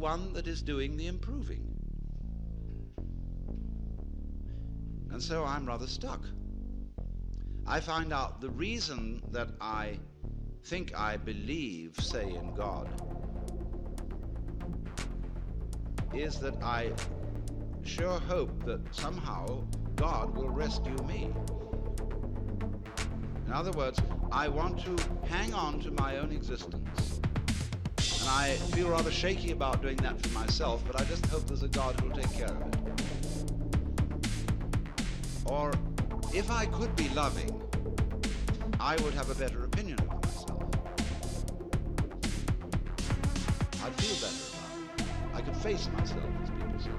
one that is doing the improving. And so I'm rather stuck. I find out the reason that I think I believe, say, in God, is that I sure hope that somehow God will rescue me. In other words, I want to hang on to my own existence. And I feel rather shaky about doing that for myself, but I just hope there's a God who'll take care of it. Or if I could be loving, I would have a better opinion of myself. I'd feel better about it. I could face myself, as people say,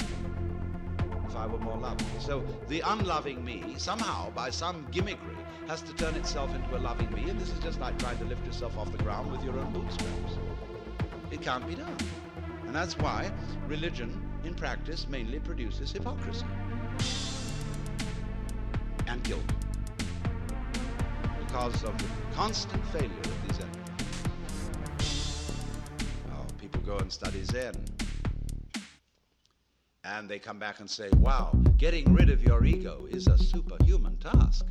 if I were more loving. So the unloving me, somehow, by some gimmickry, has to turn itself into a loving me, and this is just like trying to lift yourself off the ground with your own bootstraps. It can't be done. And that's why religion, in practice, mainly produces hypocrisy and guilt, because of the constant failure of these energies. Oh, people go and study Zen, and they come back and say, wow, getting rid of your ego is a superhuman task.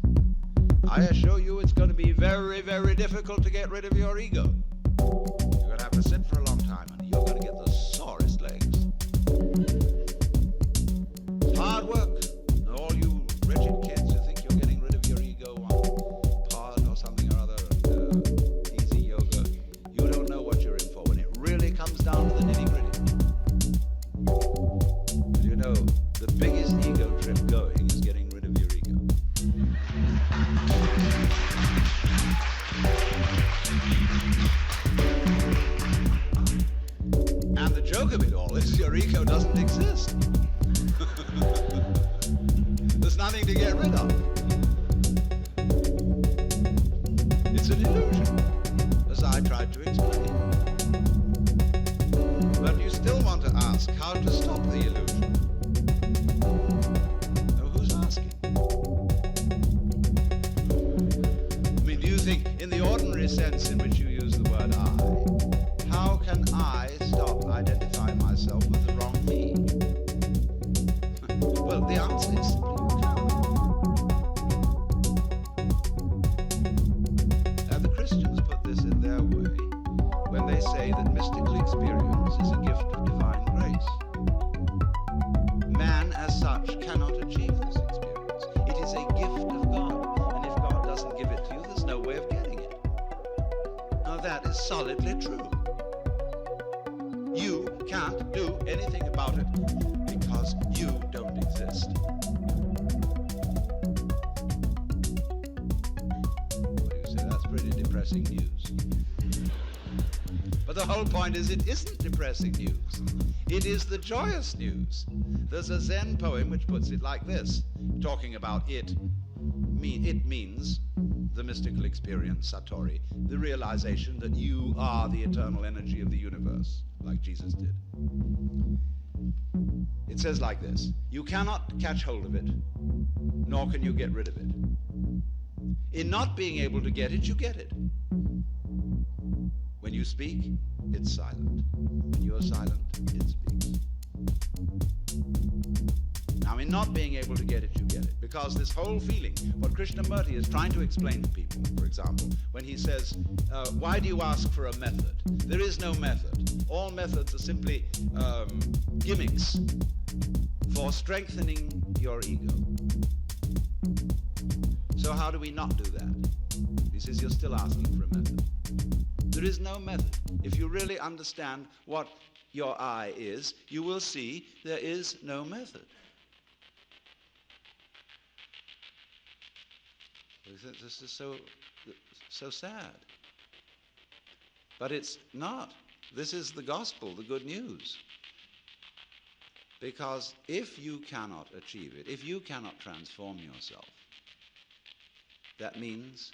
I assure you it's going to be very, very difficult to get rid of your ego. You're going to have to sit for a long time, and you're going to get the sorest legs. It's hard work. And all you wretched kids who think you're getting rid of your ego on pod or something or other, easy yoga, you don't know what you're in for when it really comes down to the nitty-gritty. You know, the biggest ego trip going is getting rid of your ego. And the joke of it all is your ego doesn't exist. There's nothing to get rid of. It's an illusion, as I tried to explain. But you still want to ask how to stop the illusion. Now, who's asking? I mean, do you think, in the ordinary sense in which you use the word I, how can I stop identifying myself with the wrong me? Well, the answer is simply you can't. Now, the Christians put this in their way when they say that mystical experience is a gift of divine grace. Man, as such, cannot achieve this experience. It is a gift of God, and if God doesn't give it to you, there's no way of getting it. Now, that is solidly true. You can't do anything about it because you don't exist. What do you say? That's pretty depressing news. But the whole point is it isn't depressing news. It is the joyous news. There's a Zen poem which puts it like this, talking about it. It means the mystical experience, Satori, the realization that you are the eternal energy of the universe, like Jesus did. It says like this: you cannot catch hold of it, nor can you get rid of it. In not being able to get it, you get it. When you speak, it's silent. When you're silent, it speaks. Now, in not being able to get it, you get it. Because this whole feeling, what Krishnamurti is trying to explain to people, for example, when he says, why do you ask for a method? There is no method. All methods are simply gimmicks for strengthening your ego. So how do we not do that? He says, you're still asking for a method. There is no method. If you really understand what your I is, you will see there is no method. This is so sad. But it's not. This is the gospel, the good news. Because if you cannot achieve it, if you cannot transform yourself, that means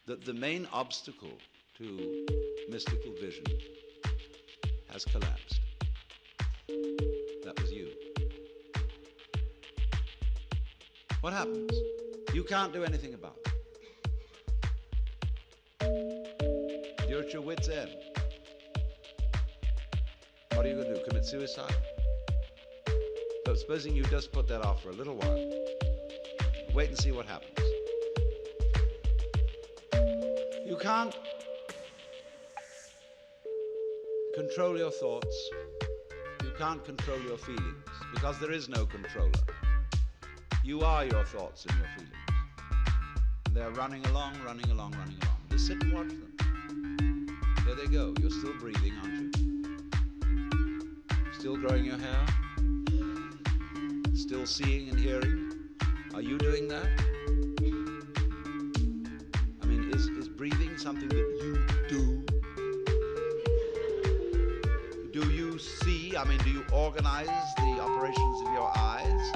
that the main obstacle to mystical vision has collapsed. That was you. What happens? You can't do anything about it. You're at your wit's end. What What are you going to do? Commit suicide? But supposing you just put that off for a little while. Wait and see what happens. You can't control your thoughts. You can't control your feelings because there is no controller. You are your thoughts and your feelings. And they're running along, running along, running along. Just sit and watch them. There they go. You're still breathing, aren't you? Still growing your hair? Still seeing and hearing? Are you doing that? I mean, is breathing something that you do? Do you see? I mean, do you organize the operations of your eyes?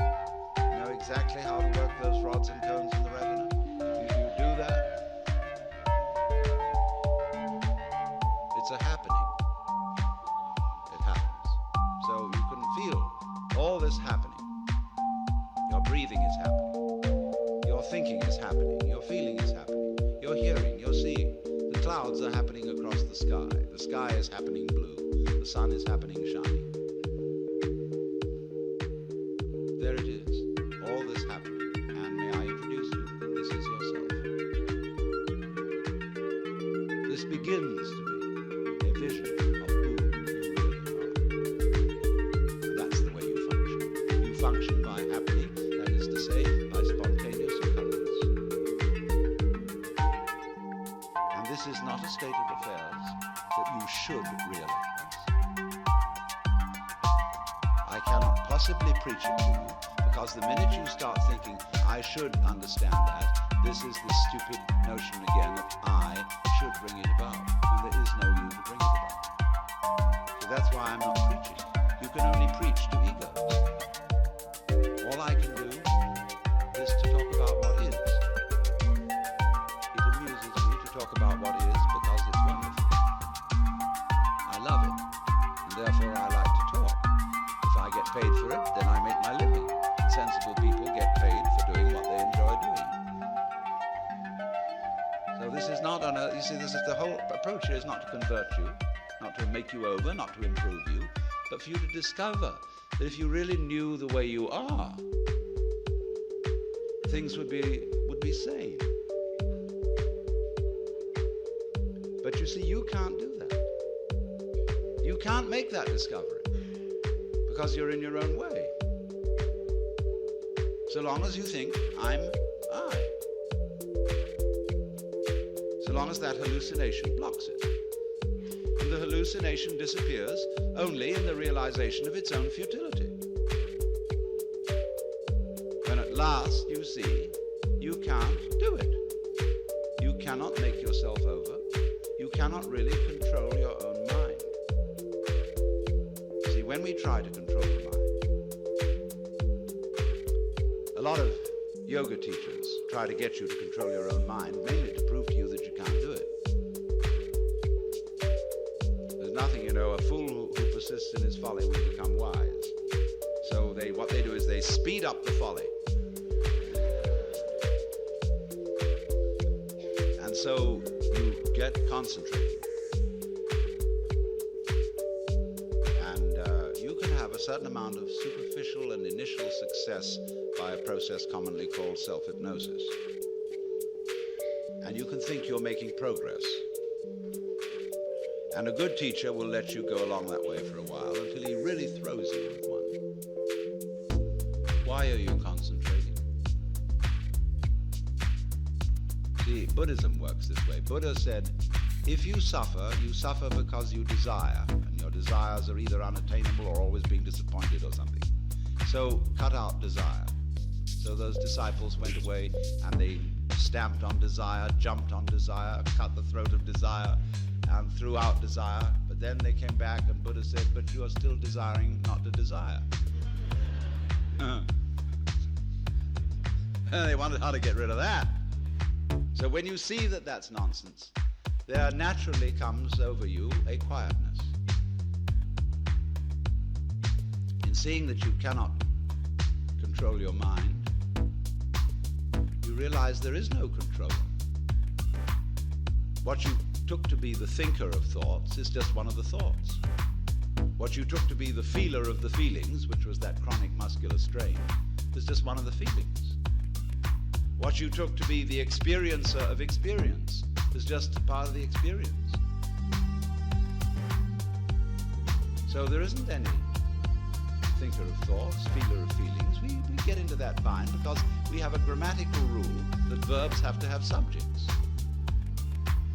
You know exactly how to work those rods and cones in the retina? Do you do that? It's a happening. It happens. So you can feel all this happening. Your breathing is happening. Your thinking is happening. Your feeling is happening. You're hearing, you're seeing. The clouds are happening across the sky. The sky is happening blue. The sun is happening shining. There it is. All this happening. And may I introduce you? This is yourself. This begins to be a vision of who you really are. And that's the way you function. You function by happening, that is to say, by spontaneous occurrence. And this is not a state of affairs that you should realize. I cannot possibly preach it to you, because the minute you start thinking, I should understand that, this is the stupid notion again that I should bring it about, when there is no you to bring it about. So that's why I'm not preaching. You can only preach to egos. All I can do is to talk about what is. It amuses me to talk about what is because it's wonderful. I love it, and therefore I like to talk. If I get paid for it, then I make my living. Sensible people get paid for doing what they enjoy doing. So this is not you see, this is the whole approach here is not to convert you, not to make you over, not to improve you, but for you to discover that if you really knew the way you are, things would be sane. But you see, you can't do that. You can't make that discovery because you're in your own way. So long as you think, I'm I. So long as that hallucination blocks it. And the hallucination disappears only in the realization of its own futility. When at last you see you can't do it. You cannot make yourself over. You cannot really control your own mind. See, when we try to control the mind, a lot of yoga teachers try to get you to control your own mind, mainly to prove to you that you can't do it. There's nothing, a fool who persists in his folly will become wise. So what they do is they speed up the folly. And so you get concentrated. You can have a certain amount of superficial and initial success by a process commonly called self-hypnosis. And you can think you're making progress. And a good teacher will let you go along that way for a while until he really throws you with one. Why are you concentrating? See, Buddhism works this way. Buddha said, if you suffer because you desire, and your desires are either unattainable or always being disappointed or something. So cut out desire. So those disciples went away and they stamped on desire, jumped on desire, cut the throat of desire, and threw out desire. But then they came back and Buddha said, but you are still desiring not to desire. They wondered how to get rid of that. So when you see that that's nonsense, there naturally comes over you a quietness. In seeing that you cannot control your mind, you realize there is no control. What you took to be the thinker of thoughts is just one of the thoughts. What you took to be the feeler of the feelings, which was that chronic muscular strain, is just one of the feelings. What you took to be the experiencer of experience is just part of the experience. So there isn't any thinker of thoughts, feeler of feelings. We get into that fine because we have a grammatical rule that verbs have to have subjects.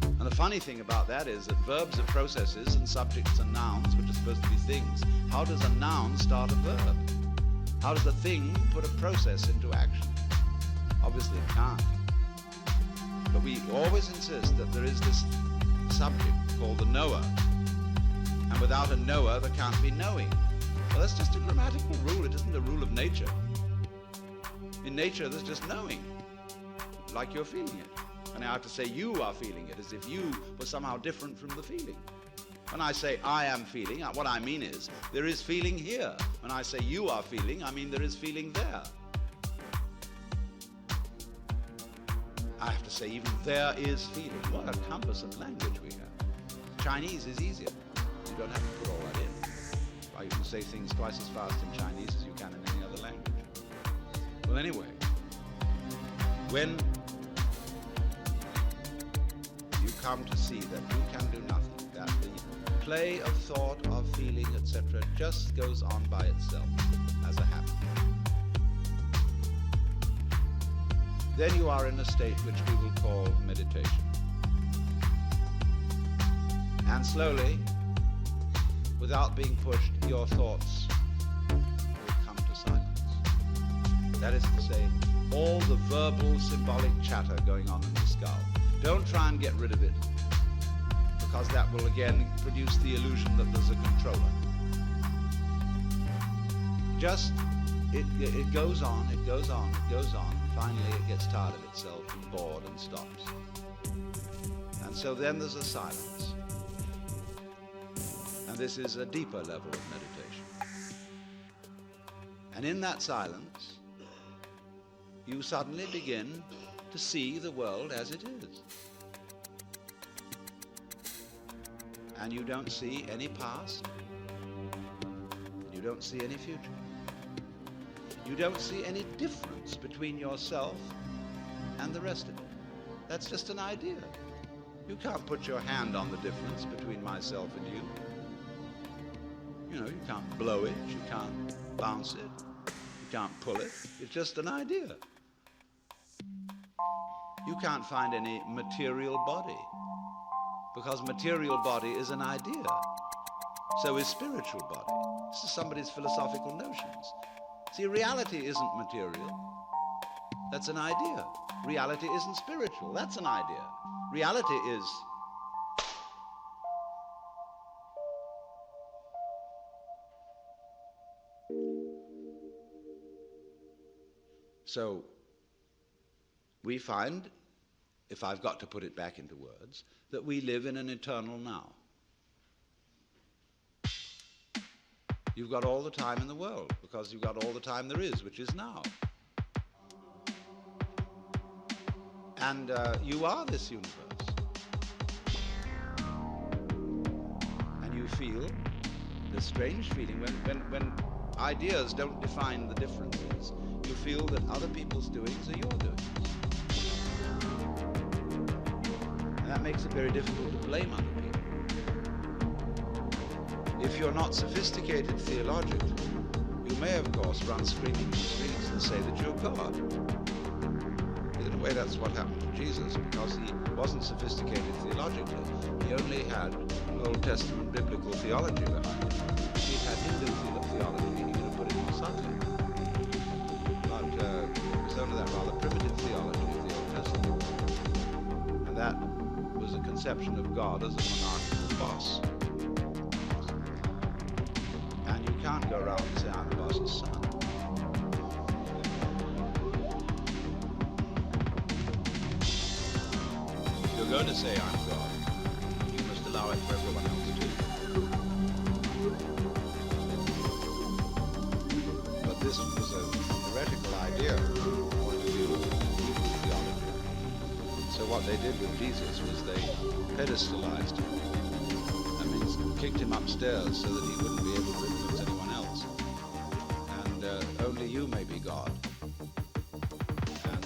And the funny thing about that is that verbs are processes and subjects are nouns, which are supposed to be things. How does a noun start a verb? How does a thing put a process into action? Obviously it can't. But we always insist that there is this subject called the knower. And without a knower, there can't be knowing. Well, that's just a grammatical rule. It isn't a rule of nature. In nature, there's just knowing, like you're feeling it. And I have to say you are feeling it, as if you were somehow different from the feeling. When I say I am feeling, what I mean is there is feeling here. When I say you are feeling, I mean there is feeling there. I have to say even there is feeling. What a compass of language we have. Chinese is easier. You don't have to put all that in. Well, you can say things twice as fast in Chinese as you can in any other language. Well, anyway, when you come to see that you can do nothing, that the play of thought, of feeling, etc. just goes on by itself as a habit, then you are in a state which we will call meditation. And slowly, without being pushed, your thoughts will come to silence. That is to say, all the verbal, symbolic chatter going on in the skull. Don't try and get rid of it, because that will again produce the illusion that there's a controller. Just, it goes on, it goes on, it goes on. Finally, it gets tired of itself and bored and stops. And so then there's a silence. And this is a deeper level of meditation. And in that silence, you suddenly begin to see the world as it is. And you don't see any past. You don't see any future. You don't see any difference between yourself and the rest of it. That's just an idea. You can't put your hand on the difference between myself and you. You know, you can't blow it, you can't bounce it, you can't pull it. It's just an idea. You can't find any material body, because material body is an idea. So is spiritual body. This is somebody's philosophical notions. See, reality isn't material. That's an idea. Reality isn't spiritual. That's an idea. Reality is so we find, if I've got to put it back into words, that we live in an eternal now. You've got all the time in the world, because you've got all the time there is, which is now. And you are this universe. And you feel this strange feeling when ideas don't define the differences. You feel that other people's doings are your doings. And that makes it very difficult to blame other people. If you're not sophisticated theologically, you may, of course, run screaming in the streets and say that you're God. In a way, that's what happened to Jesus, because he wasn't sophisticated theologically. He only had Old Testament biblical theology behind him. If he'd had Hindu theology, he would have put it more subtly. But it was only that rather primitive theology of the Old Testament. And that was a conception of God as a monarchical boss. And you can't go around and say, I'm the boss's son. If you're going to say I'm God, you must allow it for everyone else too. But this was a heretical idea from the point of view of Hebrew theology. So what they did with Jesus was they pedestalized him. That means kicked him upstairs so that he wouldn't be able to influence anyone else. And only you may be God. And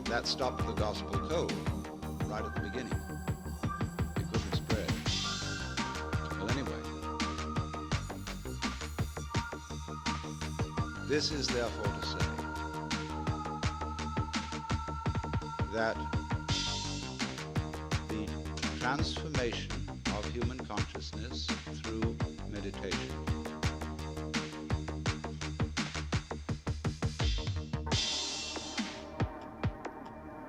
that stopped the gospel cold right at the beginning. It couldn't spread. Well, anyway, this is therefore to say that the transformation of human consciousness through meditation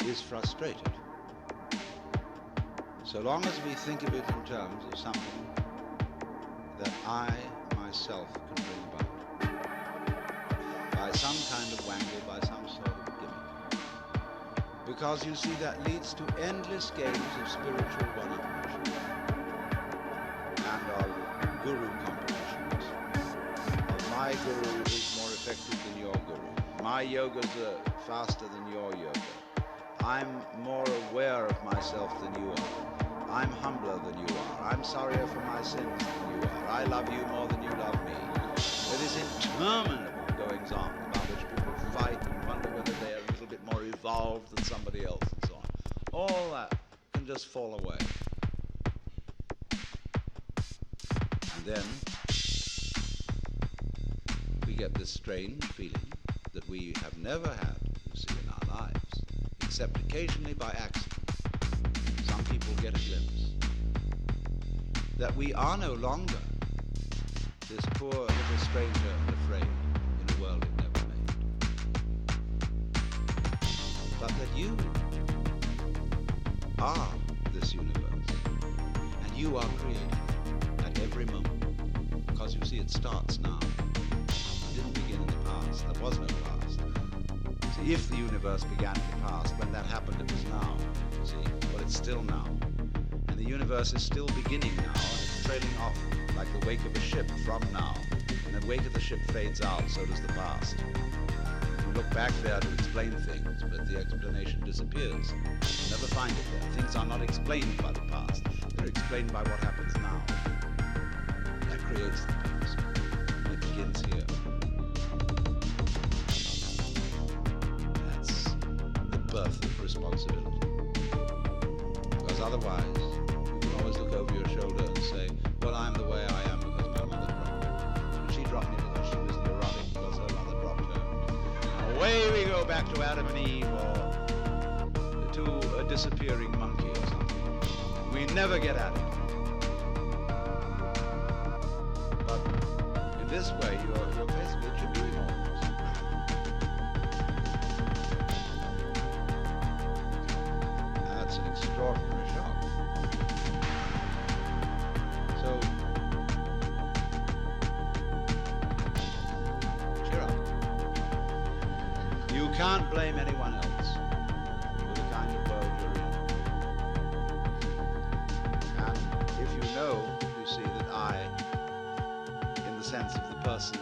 is frustrated. So long as we think of it in terms of something that I myself can bring about by some kind of wangle, by some sort of gimmick. Because you see, that leads to endless games of spiritual one-upmanship and of guru competitions. My guru is more effective than your guru. My yogas are faster than your yoga. I'm more aware of myself than you are. I'm humbler than you are. I'm sorrier for my sins than you are. I love you more than you love me. There is interminable goings on about which people fight and wonder whether they are a little bit more evolved than somebody else and so on. All that can just fall away. And then we get this strange feeling that we have never had, you see, in our lives, except occasionally by accident. Some people get a glimpse that we are no longer this poor little stranger and afraid in a world it never made, but that you are this universe, and you are creating it at every moment, because you see, it starts now. It didn't begin in the past. There was no past. See, if the universe began in the past, when that happened, it was now. See, well, it's still now. And the universe is still beginning now, and it's trailing off like the wake of a ship from now. And the wake of the ship fades out, so does the past. You look back there to explain things, but the explanation disappears. You never find it there. Things are not explained by the past. They're explained by what happens now. That creates the past. And it begins here. That's the birth of responsibility. Because otherwise, you can always look over your shoulder and say, well, I'm the way I am because my mother dropped me. And she dropped me because she was neurotic because her mother dropped her. And away we go back to Adam and Eve, or to a disappearing monkey or something. We never get at it. But in this way, you're basically attributing all this. That's an extraordinary shock. So, cheer up. You can't blame anyone else for the kind of world you're in. And if you know, you see that I, in the sense of the person,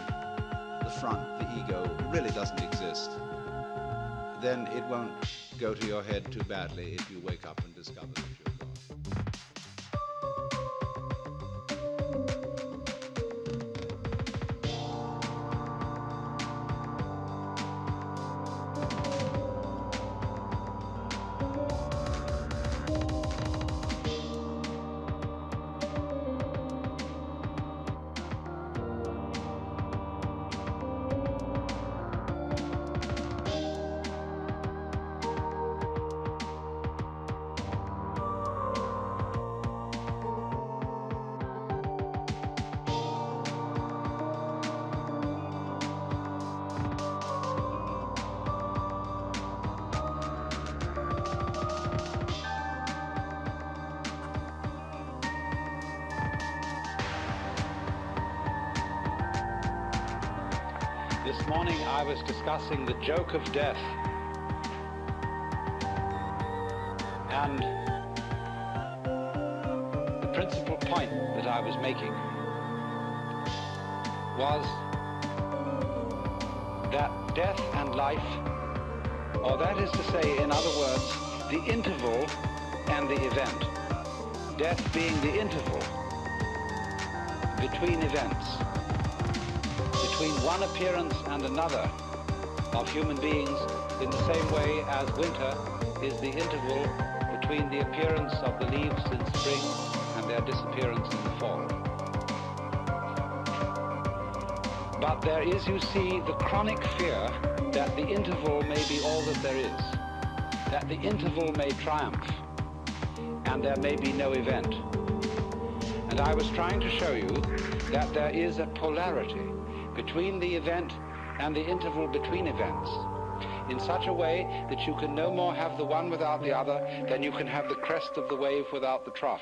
the front, the ego, really doesn't exist, then it won't go to your head too badly if you wake up and discover that you're God. This morning I was discussing the joke of death, and the principal point that I was making was that death and life, or that is to say, in other words, the interval and the event, death being the interval between events, between one appearance and another of human beings, in the same way as winter is the interval between the appearance of the leaves in spring and their disappearance in the fall. But there is, you see, the chronic fear that the interval may be all that there is, that the interval may triumph, and there may be no event. And I was trying to show you that there is a polarity between the event and the interval between events, in such a way that you can no more have the one without the other than you can have the crest of the wave without the trough.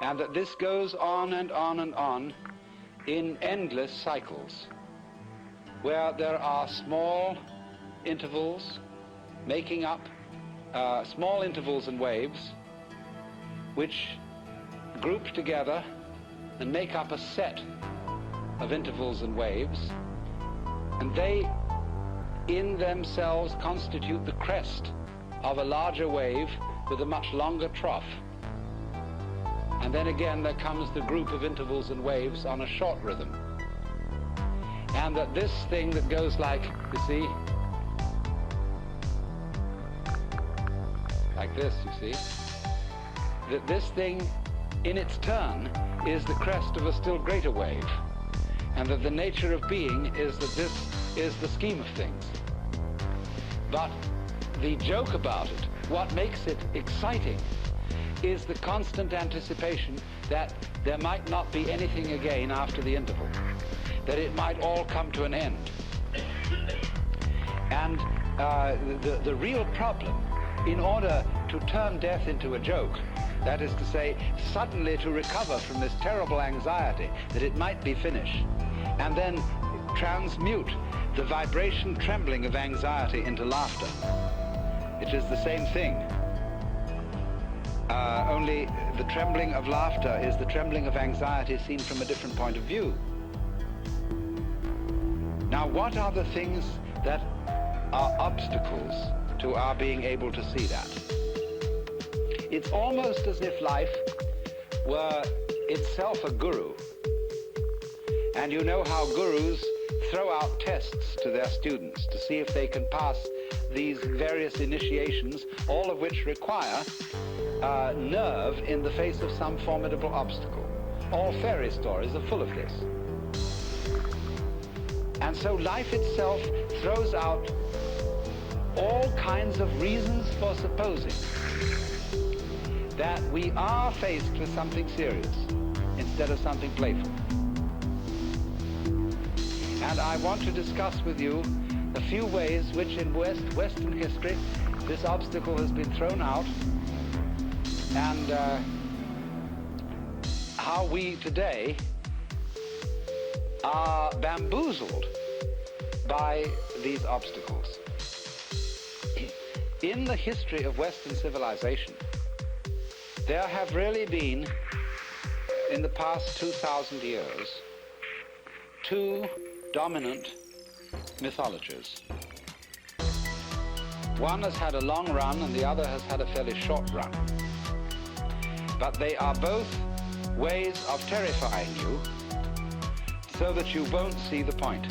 And that this goes on and on and on in endless cycles, where there are small intervals making up small intervals and waves which group together and make up a set of intervals and waves, and they in themselves constitute the crest of a larger wave with a much longer trough. And then again there comes the group of intervals and waves on a short rhythm. And that this thing that goes like, you see, like this, you see, that this thing in its turn is the crest of a still greater wave, and that the nature of being is that this is the scheme of things. But the joke about it, what makes it exciting, is the constant anticipation that there might not be anything again after the interval, that it might all come to an end. And the real problem, in order to turn death into a joke, that is to say, suddenly to recover from this terrible anxiety that it might be finished, and then transmute the vibration trembling of anxiety into laughter. It is the same thing. Only the trembling of laughter is the trembling of anxiety seen from a different point of view. Now, what are the things that are obstacles to our being able to see that? It's almost as if life were itself a guru. And you know how gurus throw out tests to their students to see if they can pass these various initiations, all of which require nerve in the face of some formidable obstacle. All fairy stories are full of this. And so life itself throws out all kinds of reasons for supposing that we are faced with something serious instead of something playful. And I want to discuss with you a few ways which in Western history this obstacle has been thrown out, and how we today are bamboozled by these obstacles. In the history of Western civilization, there have really been, in the past 2,000 years, two dominant mythologies. One has had a long run and the other has had a fairly short run. But they are both ways of terrifying you so that you won't see the point.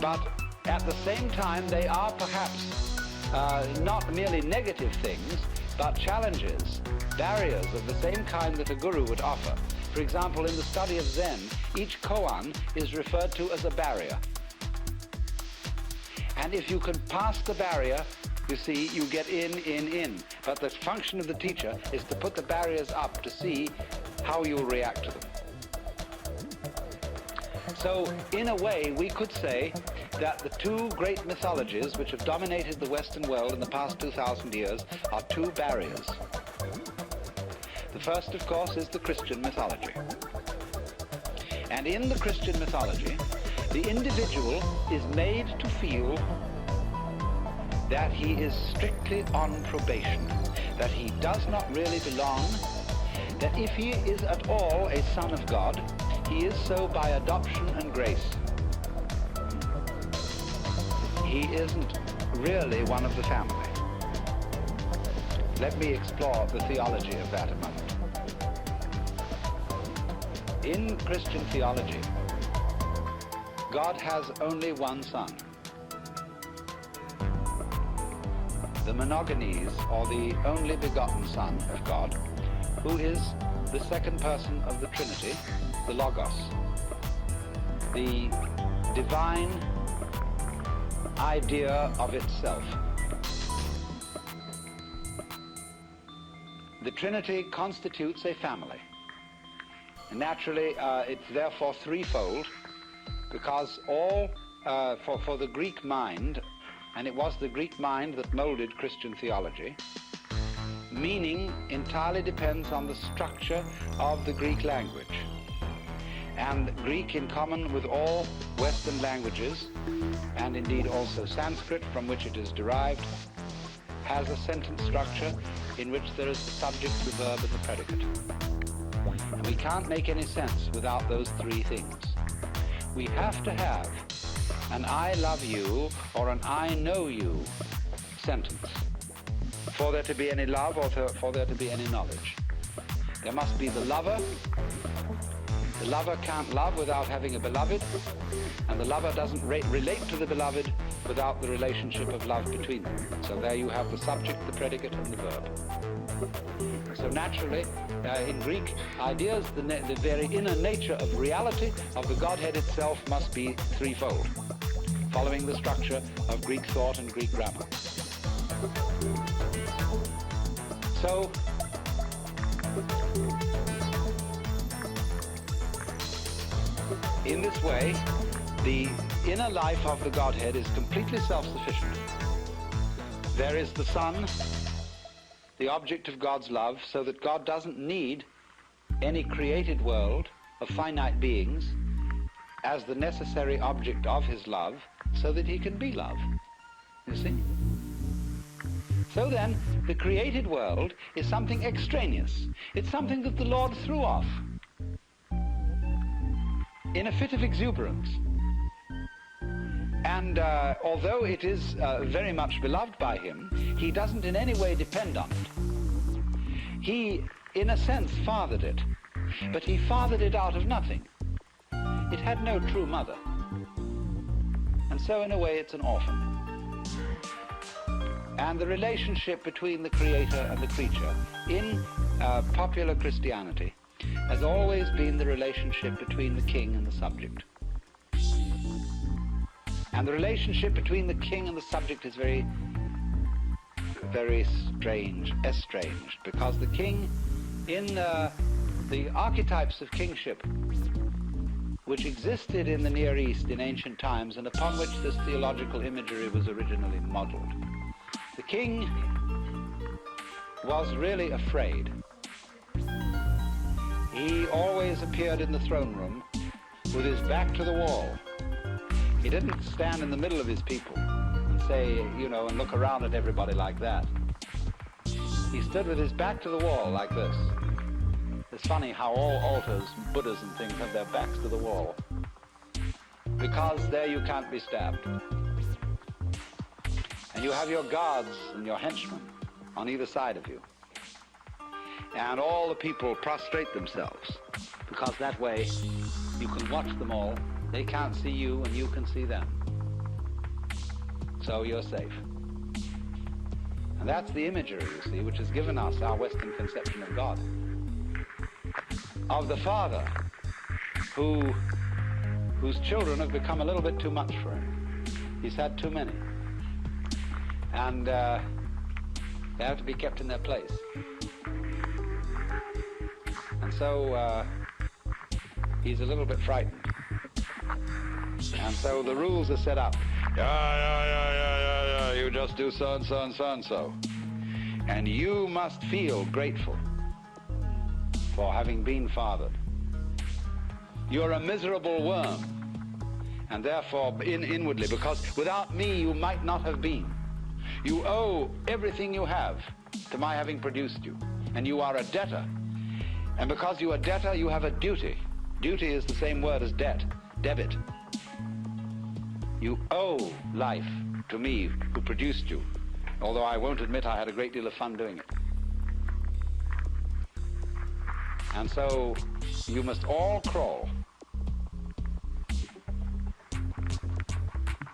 But at the same time, they are perhaps not merely negative things, but challenges, barriers of the same kind that a guru would offer. For example, in the study of Zen, each koan is referred to as a barrier. And if you can pass the barrier, you see, you get in. But the function of the teacher is to put the barriers up to see how you'll react to them. So, in a way, we could say that the two great mythologies which have dominated the Western world in the past 2,000 years are two barriers. The first, of course, is the Christian mythology. And in the Christian mythology, the individual is made to feel that he is strictly on probation, that he does not really belong, that if he is at all a son of God, he is so by adoption and grace. He isn't really one of the family. Let me explore the theology of that a moment. In Christian theology, God has only one Son. The monogenes, or the only begotten Son of God, who is the second person of the Trinity, the Logos, the divine idea of itself. The Trinity constitutes a family. And naturally, it's therefore threefold, because all, for the Greek mind, and it was the Greek mind that molded Christian theology, meaning entirely depends on the structure of the Greek language. And Greek, in common with all Western languages, and indeed also Sanskrit, from which it is derived, has a sentence structure in which there is the subject, the verb, and the predicate. And we can't make any sense without those three things. We have to have an I love you or an I know you sentence for there to be any love or for there to be any knowledge. There must be the lover. The lover can't love without having a beloved, and the lover doesn't relate to the beloved without the relationship of love between them. So there you have the subject, the predicate, and the verb. So naturally, in Greek ideas, the very inner nature of reality of the Godhead itself must be threefold, following the structure of Greek thought and Greek grammar. So, in this way, the inner life of the Godhead is completely self-sufficient. There is the Son, the object of God's love, so that God doesn't need any created world of finite beings as the necessary object of his love, so that he can be love. You see? So then, the created world is something extraneous. It's something that the Lord threw off in a fit of exuberance. And although it is very much beloved by him, he doesn't in any way depend on it. He, in a sense, fathered it, but he fathered it out of nothing. It had no true mother. And so in a way it's an orphan. And the relationship between the creator and the creature in popular Christianity has always been the relationship between the king and the subject. And the relationship between the king and the subject is very, very strange, estranged, because the king, in the archetypes of kingship, which existed in the Near East in ancient times and upon which this theological imagery was originally modeled, the king was really afraid. He always appeared in the throne room with his back to the wall. He didn't stand in the middle of his people and say, you know, and look around at everybody like that. He stood with his back to the wall like this. It's funny how all altars, Buddhas and things have their backs to the wall, because there you can't be stabbed. And you have your guards and your henchmen on either side of you. And all the people prostrate themselves, because that way you can watch them all. They can't see you and you can see them. So you're safe. And that's the imagery, you see, which has given us our Western conception of God. Of the Father, whose children have become a little bit too much for him. He's had too many. And they have to be kept in their place. And so he's a little bit frightened. And so the rules are set up. Yeah, you just do so and so and so and so. And you must feel grateful for having been fathered. You're a miserable worm, and therefore inwardly, because without me you might not have been. You owe everything you have to my having produced you, and you are a debtor. And because you are a debtor, you have a duty. Duty is the same word as debt, debit. You owe life to me who produced you, although I won't admit I had a great deal of fun doing it. And so you must all crawl.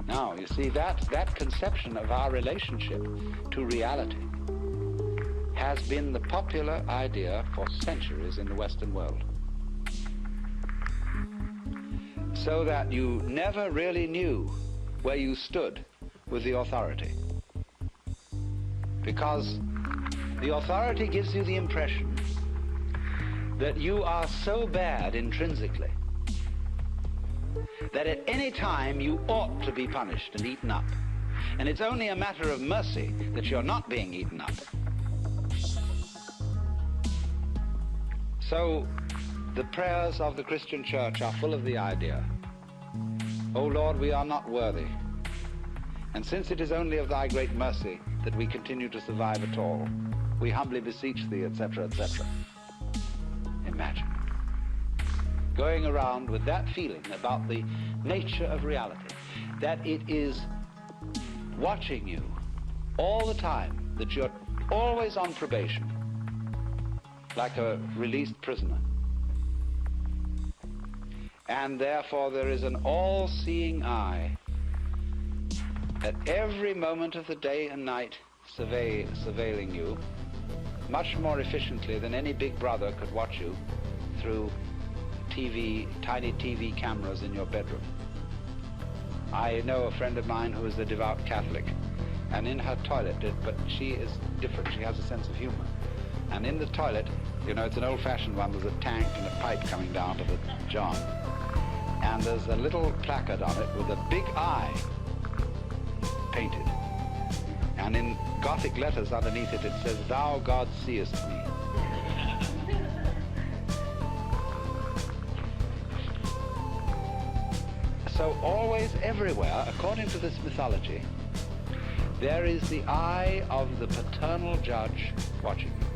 Now, you see, that conception of our relationship to reality has been the popular idea for centuries in the Western world. So that you never really knew where you stood with the authority. Because the authority gives you the impression that you are so bad intrinsically that at any time you ought to be punished and eaten up. And it's only a matter of mercy that you're not being eaten up. So the prayers of the Christian church are full of the idea, "O Lord, we are not worthy. And since it is only of thy great mercy that we continue to survive at all, we humbly beseech thee," etc., etc. Imagine going around with that feeling about the nature of reality, that it is watching you all the time, that you're always on probation, like a released prisoner. And therefore there is an all-seeing eye at every moment of the day and night surveilling you much more efficiently than any big brother could watch you through tiny TV cameras in your bedroom. I know a friend of mine who is a devout Catholic, and in her toilet, but she is different, she has a sense of humor. And in the toilet, you know, it's an old-fashioned one, there's a tank and a pipe coming down to the john. And there's a little placard on it with a big eye painted. And in Gothic letters underneath it, it says, "Thou, God, seest me." So always, everywhere, according to this mythology, there is the eye of the paternal judge watching you.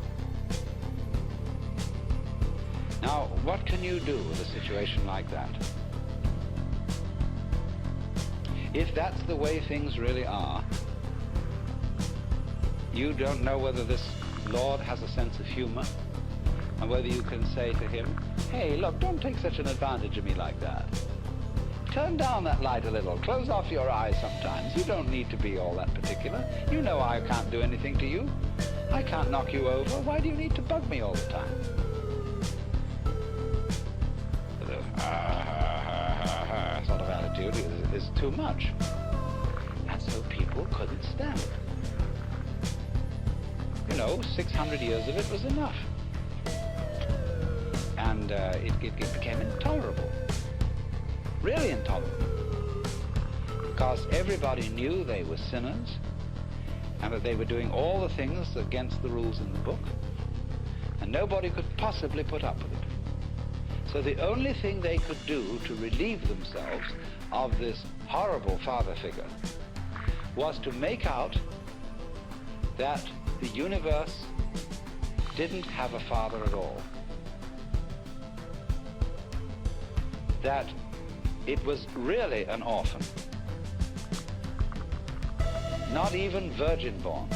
Now, what can you do with a situation like that? If that's the way things really are, you don't know whether this Lord has a sense of humor, and whether you can say to him, "Hey, look, don't take such an advantage of me like that. Turn down that light a little. Close off your eyes sometimes. You don't need to be all that particular. You know I can't do anything to you. I can't knock you over. Why do you need to bug me all the time?" Sort of attitude is too much. And so people couldn't stand it. You know, 600 years of it was enough. And it became intolerable. Really intolerable. Because everybody knew they were sinners and that they were doing all the things against the rules in the book. And nobody could possibly put up with it. So the only thing they could do to relieve themselves of this horrible father figure was to make out that the universe didn't have a father at all. That it was really an orphan. Not even virgin born.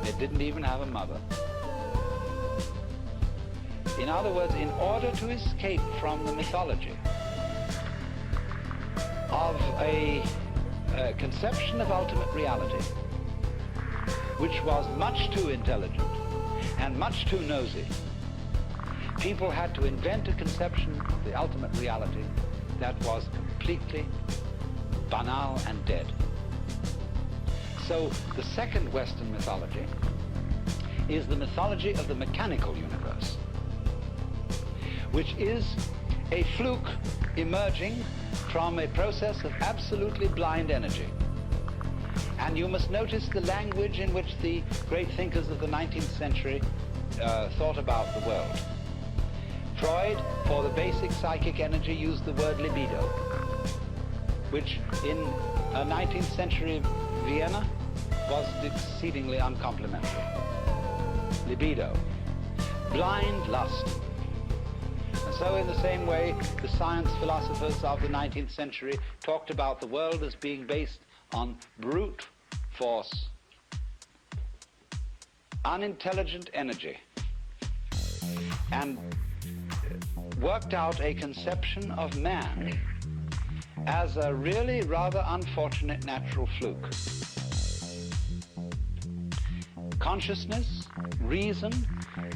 It didn't even have a mother. In other words, in order to escape from the mythology of a conception of ultimate reality, which was much too intelligent and much too nosy, people had to invent a conception of the ultimate reality that was completely banal and dead. So the second Western mythology is the mythology of the mechanical universe, which is a fluke emerging from a process of absolutely blind energy. And you must notice the language in which the great thinkers of the 19th century thought about the world. Freud, for the basic psychic energy, used the word libido, which in 19th century Vienna was exceedingly uncomplimentary. Libido, blind lust. And so in the same way, the science philosophers of the 19th century talked about the world as being based on brute force, unintelligent energy. And worked out a conception of man as a really rather unfortunate natural fluke. Consciousness, reason,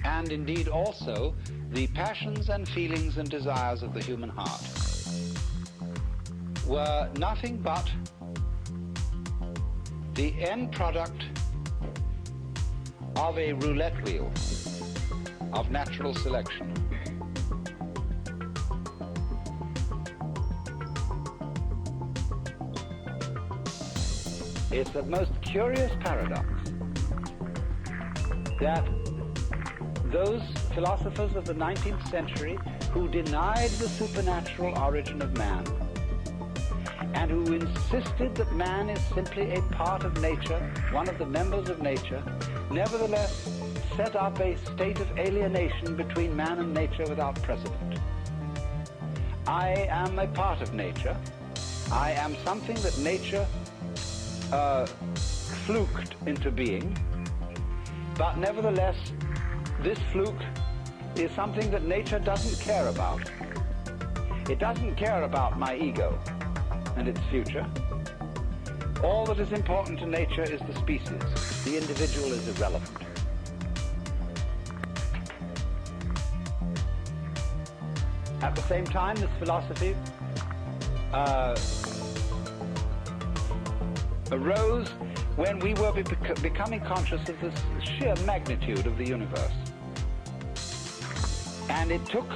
and indeed also the passions and feelings and desires of the human heart were nothing but the end product of a roulette wheel of natural selection. It's the most curious paradox that those philosophers of the 19th century who denied the supernatural origin of man and who insisted that man is simply a part of nature, one of the members of nature, nevertheless set up a state of alienation between man and nature without precedent. I am a part of nature. I am something that nature fluked into being, but nevertheless, this fluke is something that nature doesn't care about. It doesn't care about my ego and its future. All that is important to nature is the species. The individual is irrelevant. At the same time, this philosophy arose when we were becoming conscious of the sheer magnitude of the universe. And it took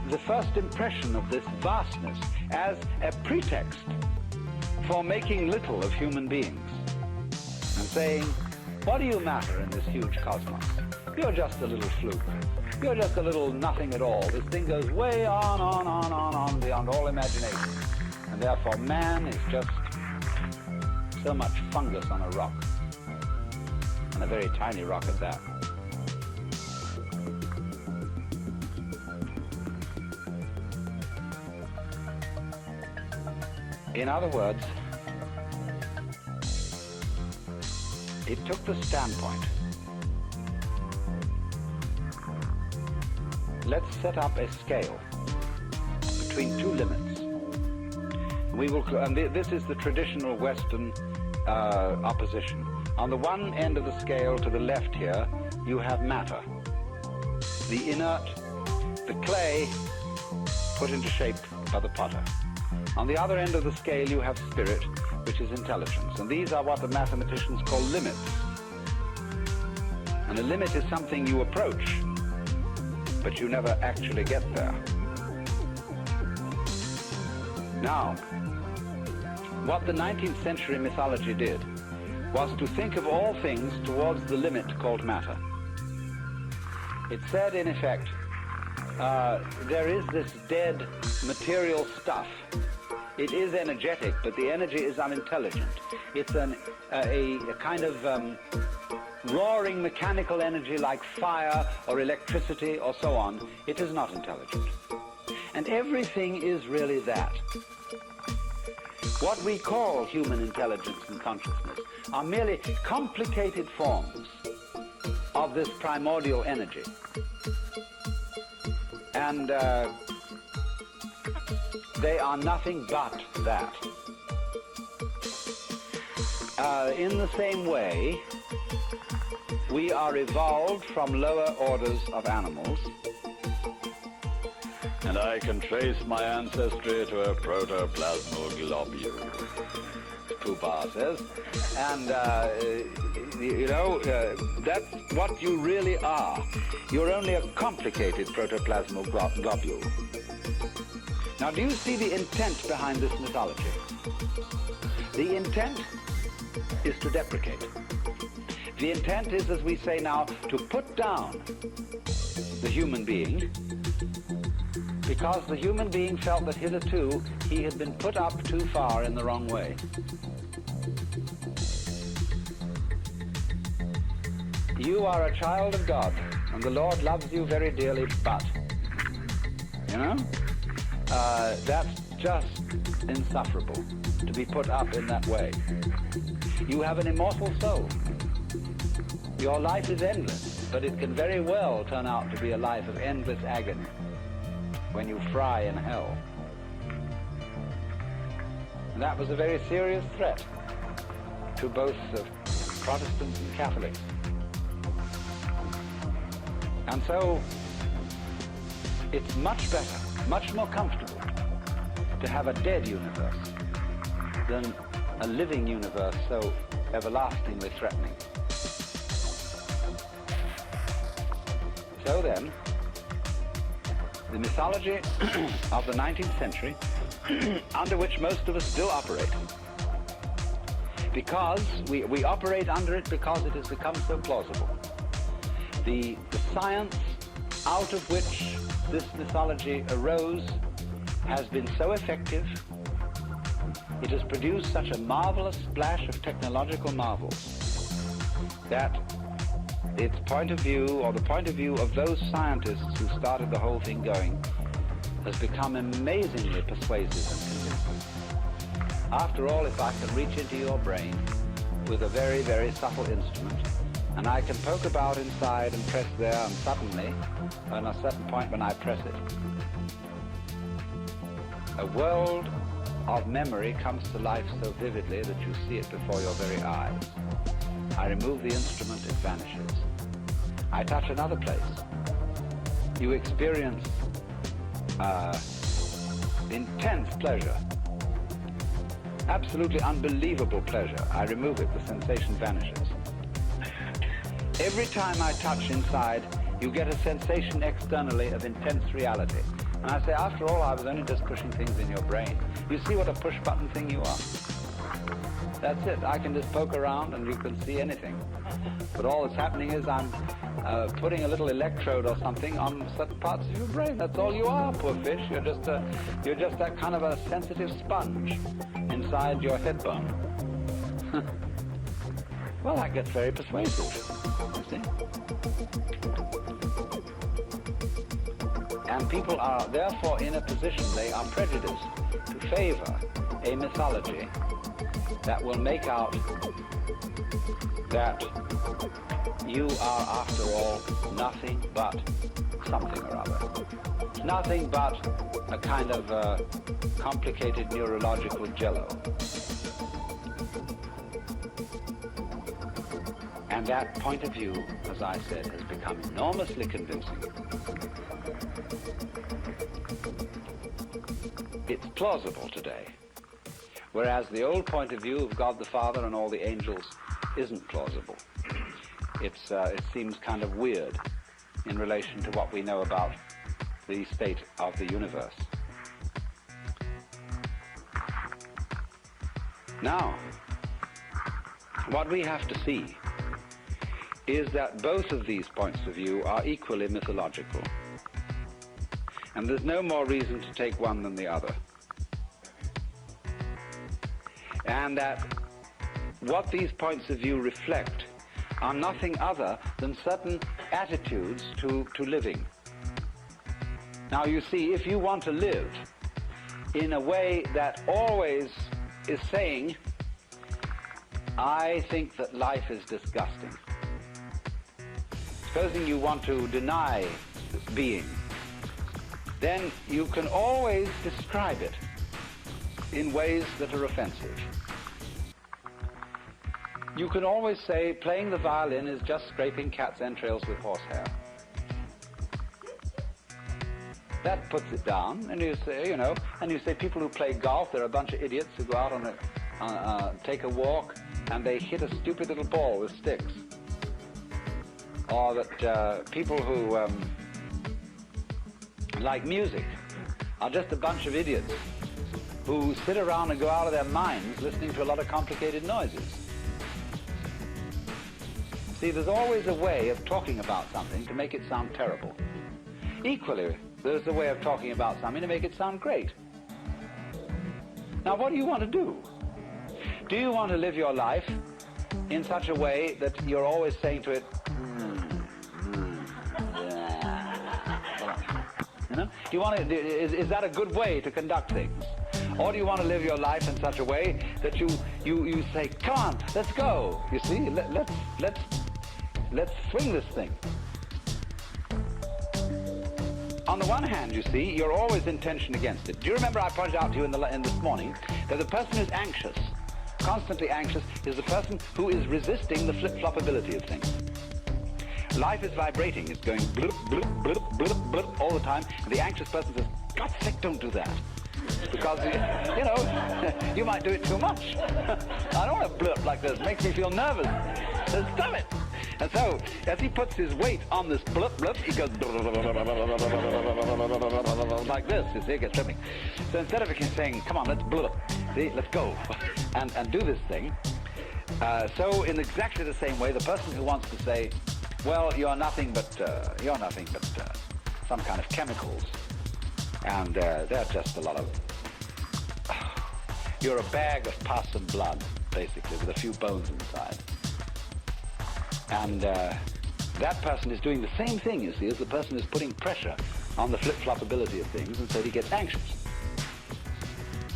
the first impression of this vastness as a pretext for making little of human beings and saying, what do you matter in this huge cosmos? You're just a little fluke. You're just a little nothing at all. This thing goes way on beyond all imagination. And therefore man is just so much fungus on a rock, and a very tiny rock at that. In other words, it took the standpoint, let's set up a scale between two limits. We will, and this is the traditional Western opposition. On the one end of the scale to the left here, you have matter, the inert, the clay put into shape by the potter. On the other end of the scale, you have spirit, which is intelligence. And these are what the mathematicians call limits. And a limit is something you approach, but you never actually get there. Now, what the 19th century mythology did was to think of all things towards the limit called matter. It said, in effect, there is this dead material stuff. It is energetic, but the energy is unintelligent. It's a kind of roaring mechanical energy like fire or electricity or so on. It is not intelligent. And everything is really that. What we call human intelligence and consciousness are merely complicated forms of this primordial energy. And they are nothing but that. In the same way, we are evolved from lower orders of animals. And I can trace my ancestry to a protoplasmal globule, Poopa says. And, that's what you really are. You're only a complicated protoplasmal globule. Now, do you see the intent behind this mythology? The intent is to deprecate. The intent is, as we say now, to put down the human being, because the human being felt that hitherto he had been put up too far in the wrong way. You are a child of God, and the Lord loves you very dearly, but, that's just insufferable to be put up in that way. You have an immortal soul. Your life is endless, but it can very well turn out to be a life of endless agony. when you fry in hell. And that was a very serious threat to both Protestants and Catholics. And so it's much better, much more comfortable to have a dead universe than a living universe so everlastingly threatening. So then, the mythology of the 19th century, under which most of us still operate, because we operate under it because it has become so plausible. The science out of which this mythology arose has been so effective. It has produced such a marvelous splash of technological marvels that its point of view, or the point of view of those scientists who started the whole thing going, has become amazingly persuasive and convincing. After all, if I can reach into your brain with a very, very subtle instrument, and I can poke about inside and press there, and suddenly, on a certain point when I press it, a world of memory comes to life so vividly that you see it before your very eyes. I remove the instrument, it vanishes. I touch another place. You experience intense pleasure, absolutely unbelievable pleasure. I remove it, the sensation vanishes. Every time I touch inside, you get a sensation externally of intense reality. And I say, after all, I was only just pushing things in your brain. You see what a push-button thing you are. That's it. I can just poke around and you can see anything. But all that's happening is I'm putting a little electrode or something on certain parts of your brain. That's all you are, poor fish. You're just that kind of a sensitive sponge inside your head bone. Well, that gets very persuasive, you see. And people are therefore in a position, they are prejudiced to favor a mythology that will make out that you are, after all, nothing but something or other. Nothing but a kind of complicated neurological jello. And that point of view, as I said, has become enormously convincing. It's plausible today, whereas the old point of view of God the Father and all the angels isn't plausible. It seems kind of weird in relation to what we know about the state of the universe. Now, what we have to see is that both of these points of view are equally mythological. And there's no more reason to take one than the other. And that what these points of view reflect are nothing other than certain attitudes to living. Now you see, if you want to live in a way that always is saying, I think that life is disgusting. Supposing you want to deny being, then you can always describe it in ways that are offensive. You can always say playing the violin is just scraping cat's entrails with horsehair. That puts it down, and you say, and you say people who play golf, they're a bunch of idiots who go out on take a walk, and they hit a stupid little ball with sticks. Or that people who like music are just a bunch of idiots who sit around and go out of their minds listening to a lot of complicated noises. See, there's always a way of talking about something to make it sound terrible. Equally, there's a way of talking about something to make it sound great. Now, what do you want to do? Do you want to live your life in such a way that you're always saying to it, Do you want to, is that a good way to conduct things? Or do you want to live your life in such a way that you say, come on, let's go. You see, let's swing this thing. on the one hand, you see, you're always in tension against it. Do you remember I pointed out to you in this morning that the person who's anxious, constantly anxious, is the person who is resisting the flip-flopability of things. Life is vibrating. It's going bloop, bloop, bloop, bloop, bloop all the time. And the anxious person says, God's sake, don't do that. Because, you know, you might do it too much. I don't want to blurp like this. It makes me feel nervous. So stop it. And so, as he puts his weight on this blip, blip, he goes like this. You see, it gets tripping. So instead of saying, come on, let's blip, see, let's go, and do this thing. So in exactly the same way, the person who wants to say, well, you're nothing but some kind of chemicals, and they're just a lot of, you're a bag of pus and blood, basically, with a few bones inside. And that person is doing the same thing, you see, as the person who's putting pressure on the flip-flopability of things, and so he gets anxious.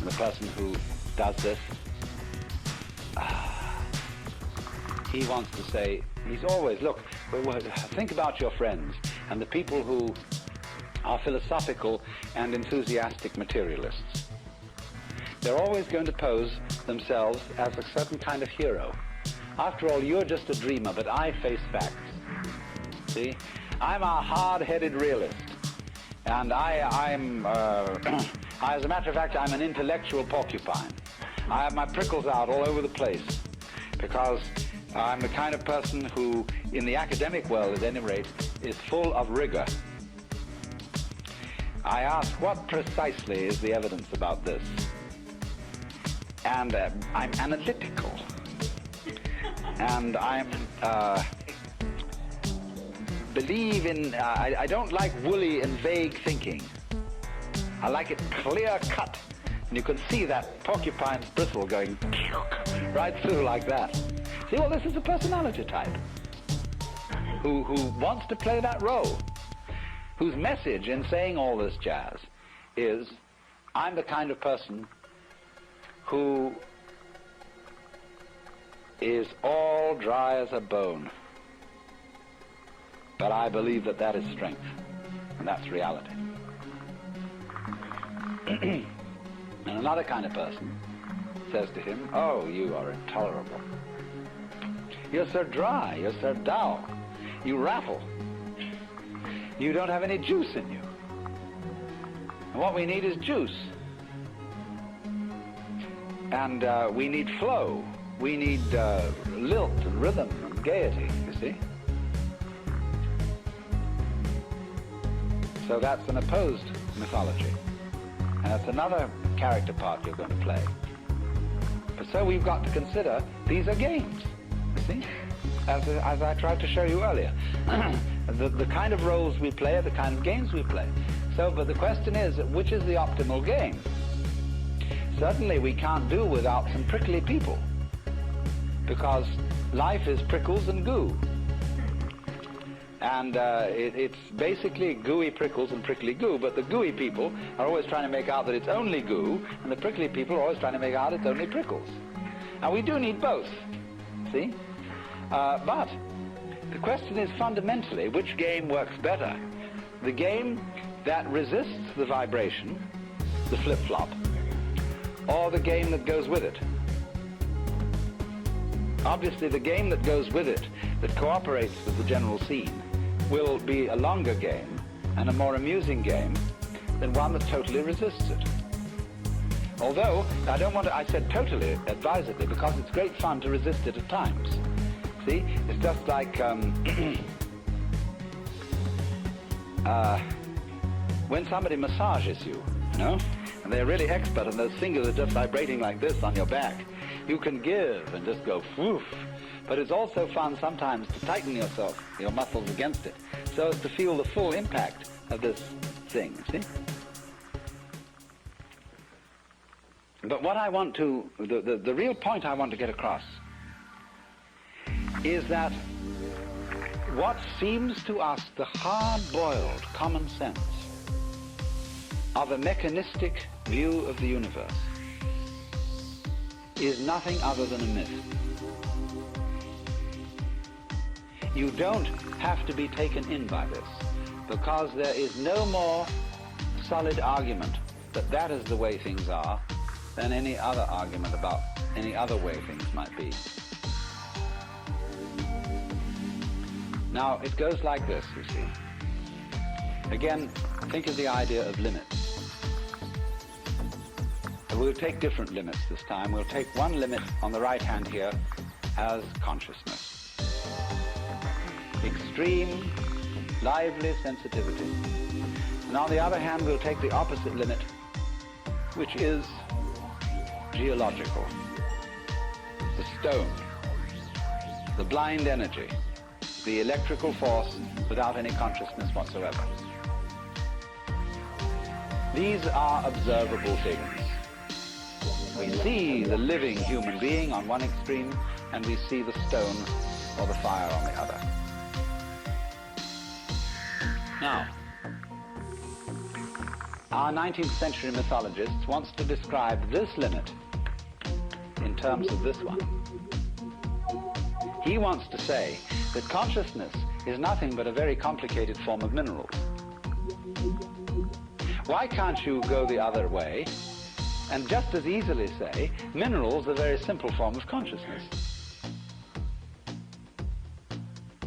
And the person who does this, he wants to say, he's always, look, think about your friends and the people who are philosophical and enthusiastic materialists. They're always going to pose themselves as a certain kind of hero. After all, you're just a dreamer, but I face facts. See? I'm a hard-headed realist. And I'm as a matter of fact, I'm an intellectual porcupine. I have my prickles out all over the place because I'm the kind of person who, in the academic world at any rate, is full of rigor. I ask, what precisely is the evidence about this? And I'm analytical. And I'm, believe in, I don't like woolly and vague thinking. I like it clear cut. And you can see that porcupine's bristle going right through like that. See, well, this is a personality type who wants to play that role, whose message in saying all this jazz is, I'm the kind of person who is all dry as a bone. But I believe that that is strength, and that's reality. And another kind of person says to him, oh, you are intolerable. You're so dry, you're so dull, you rattle. You don't have any juice in you. And what we need is juice. And we need flow. We need lilt and rhythm and gaiety, you see. So that's an opposed mythology. And that's another character part you're going to play. But so we've got to consider these are games, you see, as I tried to show you earlier. The kind of roles we play are the kind of games we play. So, but the question is, which is the optimal game? Certainly we can't do without some prickly people, because life is prickles and goo. And it's basically gooey prickles and prickly goo, but the gooey people are always trying to make out that it's only goo, and the prickly people are always trying to make out it's only prickles. And we do need both, see? But the question is fundamentally, which game works better? The game that resists the vibration, the flip-flop, or the game that goes with it? Obviously, the game that goes with it, that cooperates with the general scene, will be a longer game and a more amusing game than one that totally resists it. Although, I said totally advisedly, because it's great fun to resist it at times. See, it's just like when somebody massages you, you know, and they're really expert and those fingers are just vibrating like this on your back. You can give and just go whoof. But it's also fun sometimes to tighten your muscles against it, so as to feel the full impact of this thing, see? But what I want to, the real point I want to get across is that what seems to us the hard-boiled common sense of a mechanistic view of the universe is nothing other than a myth. You don't have to be taken in by this. because there is no more solid argument that that is the way things are than any other argument about any other way things might be. Now, it goes like this, you see. Again, think of the idea of limits. We'll take different limits this time. We'll take one limit on the right hand here as consciousness. Extreme, lively sensitivity. And on the other hand, we'll take the opposite limit, which is geological. The stone, the blind energy, the electrical force without any consciousness whatsoever. These are observable things. We see the living human being on one extreme, and we see the stone or the fire on the other. Now, our 19th century mythologist wants to describe this limit in terms of this one. He wants to say that consciousness is nothing but a very complicated form of minerals. Why can't you go the other way and just as easily say minerals are a very simple form of consciousness?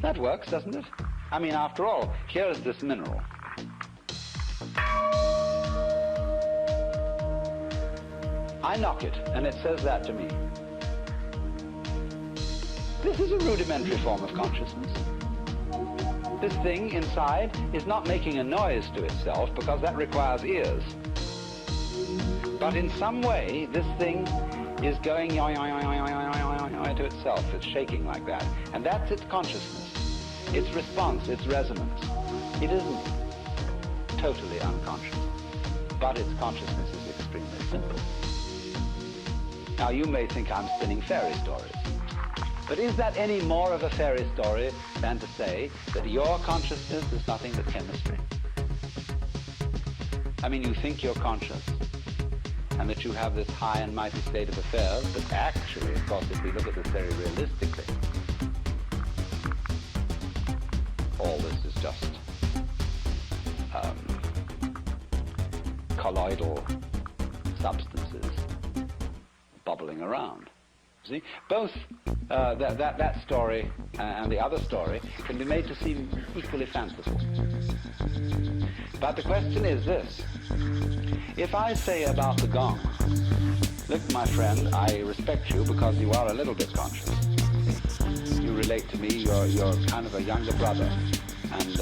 That works, doesn't it? I mean, after all, here's this mineral. I knock it, and it says that to me. This is a rudimentary form of consciousness. This thing inside is not making a noise to itself because that requires ears. But in some way, this thing is going to itself. It's shaking like that. And that's its consciousness, its response, its resonance. It isn't totally unconscious, but its consciousness is extremely simple. Now, you may think I'm spinning fairy stories. But is that any more of a fairy story than to say that your consciousness is nothing but chemistry? I mean, you think you're conscious and that you have this high and mighty state of affairs, but actually, of course, if we look at this very realistically, all this is just colloidal substances bubbling around. See? Both that story and the other story can be made to seem equally fanciful. But the question is this. If I say about the gong, look, my friend, I respect you because you are a little bit conscious. You relate to me, you're kind of a younger brother. And,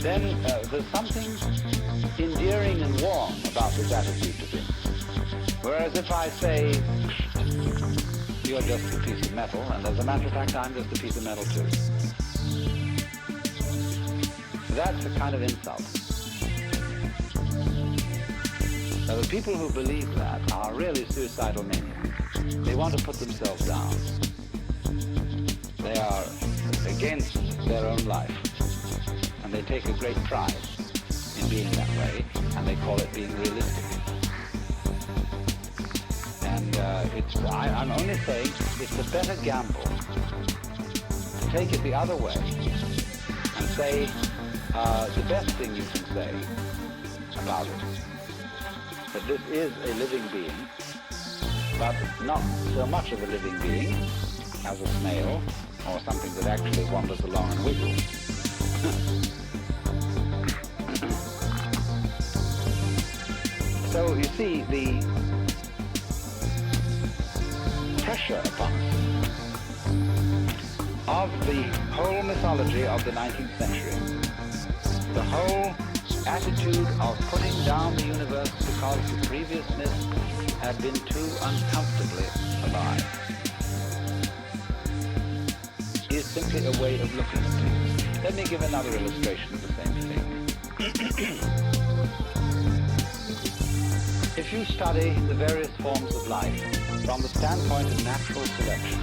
then there's something endearing and warm about this attitude to things. Whereas if I say, you're just a piece of metal, and as a matter of fact, I'm just a piece of metal too. That's a kind of insult. Now, the people who believe that are really suicidal maniacs. They want to put themselves down. They are against their own life. And they take a great pride in being that way, and they call it being realistic. And I'm only saying it's a better gamble to take it the other way and say the best thing you can say about it, that this is a living being, but not so much of a living being as a snail or something that actually wanders along and wiggles. So you see, the pressure upon us of the whole mythology of the 19th century, the whole attitude of putting down the universe because the previous myths had been too uncomfortably alive, is simply a way of looking at things. Let me give another illustration of the same thing. If you study the various forms of life from the standpoint of natural selection,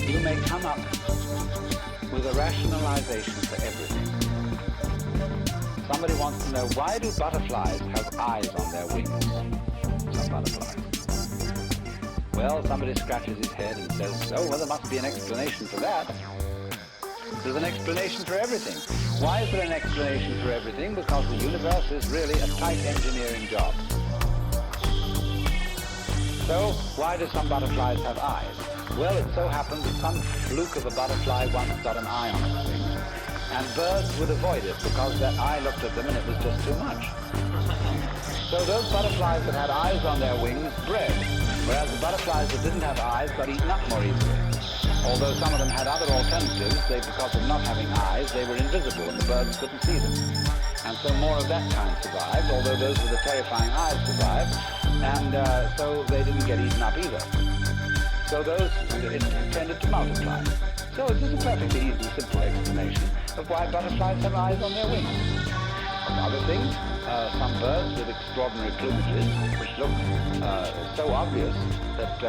you may come up with a rationalization for everything. Somebody wants to know, why do butterflies have eyes on their wings? Some butterflies. Well, somebody scratches his head and says, oh, well, there must be an explanation for that. There's an explanation for everything. Why is there an explanation for everything? Because the universe is really a tight engineering job. So, why do some butterflies have eyes? Well, it so happens that some fluke of a butterfly once got an eye on its wing, and birds would avoid it because that eye looked at them and it was just too much. So those butterflies that had eyes on their wings bred, whereas the butterflies that didn't have eyes got eaten up more easily. Although some of them had other alternatives, because of not having eyes, they were invisible and the birds couldn't see them. And so more of that kind survived, although those with the terrifying eyes survived, and so they didn't get eaten up either. So those tended to multiply. So it is a perfectly easy, simple explanation of why butterflies have eyes on their wings. Other things, some birds with extraordinary plumages, which look so obvious that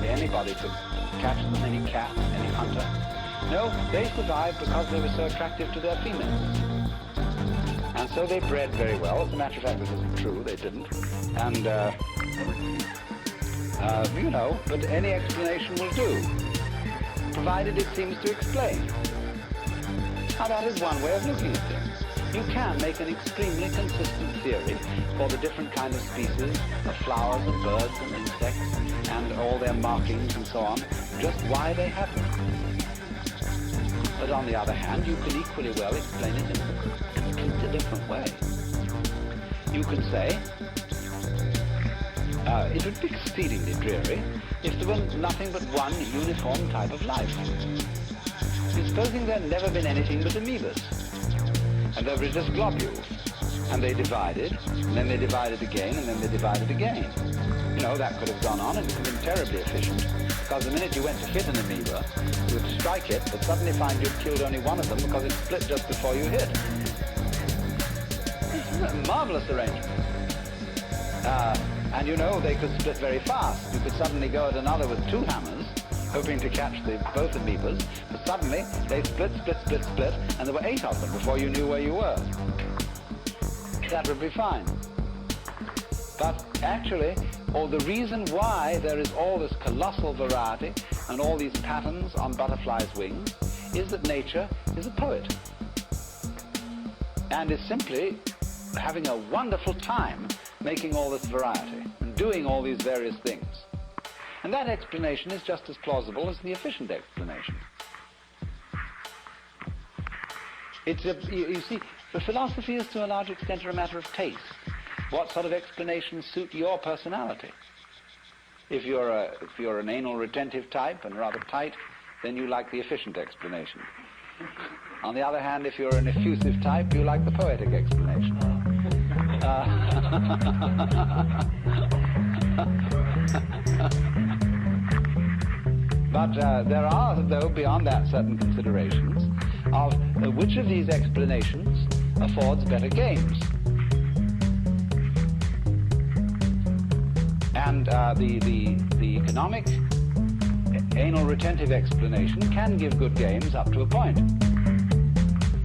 anybody could catch them, any cat, any hunter. No, they survived because they were so attractive to their females. And so they bred very well. As a matter of fact, this isn't true, they didn't. And, but any explanation will do, provided it seems to explain. Now, that is one way of looking at things. You can make an extremely consistent theory for the different kinds of species of flowers and birds and insects and all their markings and so on, just why they have them. But on the other hand, you can equally well explain it in a completely different way. You can say, it would be exceedingly dreary if there were nothing but one uniform type of life. Supposing there had never been anything but amoebas, and there were just globules, and they divided, and then they divided again, and then they divided again. You know, that could have gone on, and it would have been terribly efficient, because the minute you went to hit an amoeba, you would strike it, but suddenly find you'd killed only one of them because it split just before you hit. It's a marvelous arrangement. And you know, they could split very fast. You could suddenly go at another with two hammers, hoping to catch both amoebas, but suddenly they split, and there were 8 of them before you knew where you were. That would be fine. But actually, the reason why there is all this colossal variety and all these patterns on butterflies' wings is that nature is a poet and is simply having a wonderful time making all this variety and doing all these various things. And that explanation is just as plausible as the efficient explanation. You see, the philosophy is to a large extent a matter of taste. What sort of explanations suit your personality? If you're an anal retentive type and rather tight, then you like the efficient explanation. On the other hand, if you're an effusive type, you like the poetic explanation. But there are, though, beyond that, certain considerations of which of these explanations affords better games. And the economic anal retentive explanation can give good games up to a point,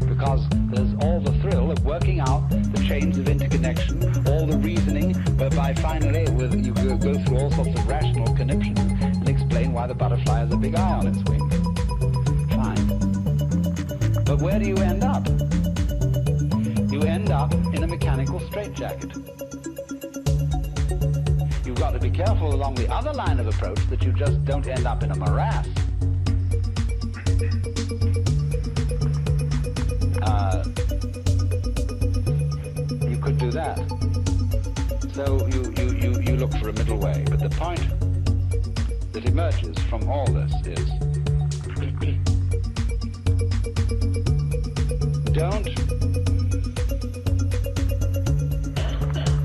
because there's all the thrill of working out the chains of interconnection, all the reasoning, whereby finally you go through all sorts of rational conniptions and explain why the butterfly has a big eye on its wing. Fine. But where do you end up? You end up in a mechanical straitjacket. You've got to be careful along the other line of approach that you just don't end up in a morass. You could do that. So you look for a middle way. But the point that emerges from all this is don't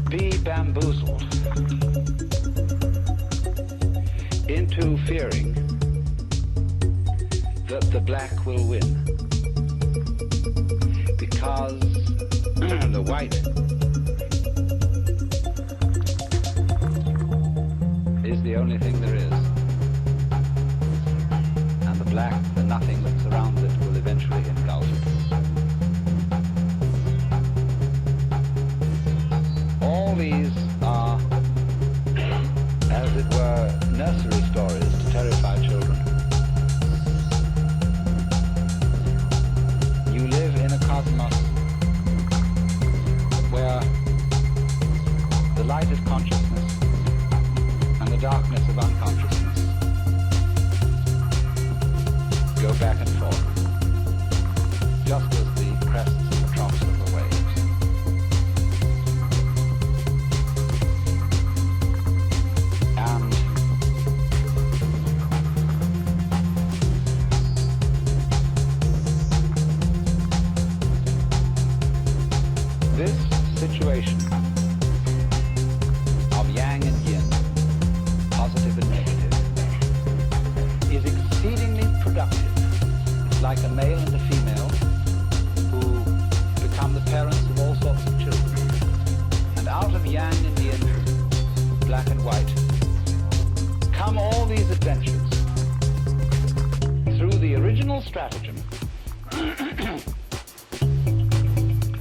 be bamboozled into fearing that the black will win, because the white is the only thing there is, and the black, the nothing that surrounds it, will eventually engulf it. All these are, as it were, nursery stories situation of yang and yin, positive and negative, is exceedingly productive. It's like a male and a female who become the parents of all sorts of children. And out of yang and yin, black and white, come all these adventures through the original stratagem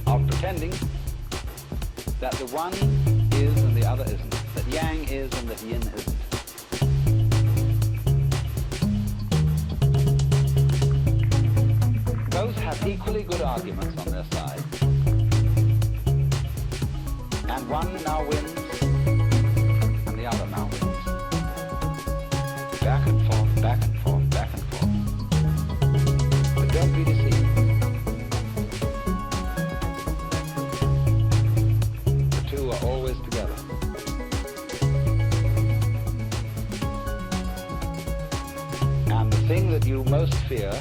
of pretending that the one is and the other isn't, that yang is and that yin isn't. Both have equally good arguments on their side, and one now wins and the other now wins. Back and forth, back and forth, back and forth. But don't be deceived. The two are always together. And the thing that you most fear,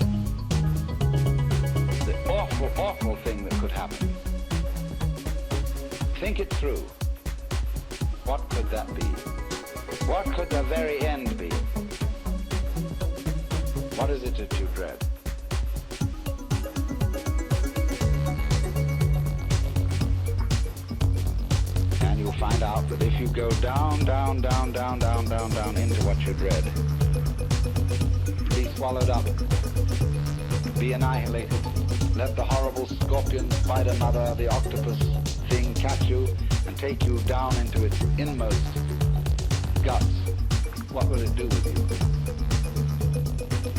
the awful, awful thing that could happen, think it through. What could that be? What could the very end be? What is it that you dread? And you'll find out that if you go down, down, down, down, down, down, down into what you dread, be swallowed up, be annihilated, let the horrible scorpion, spider mother, the octopus thing catch you and take you down into its inmost guts, what will it do with you?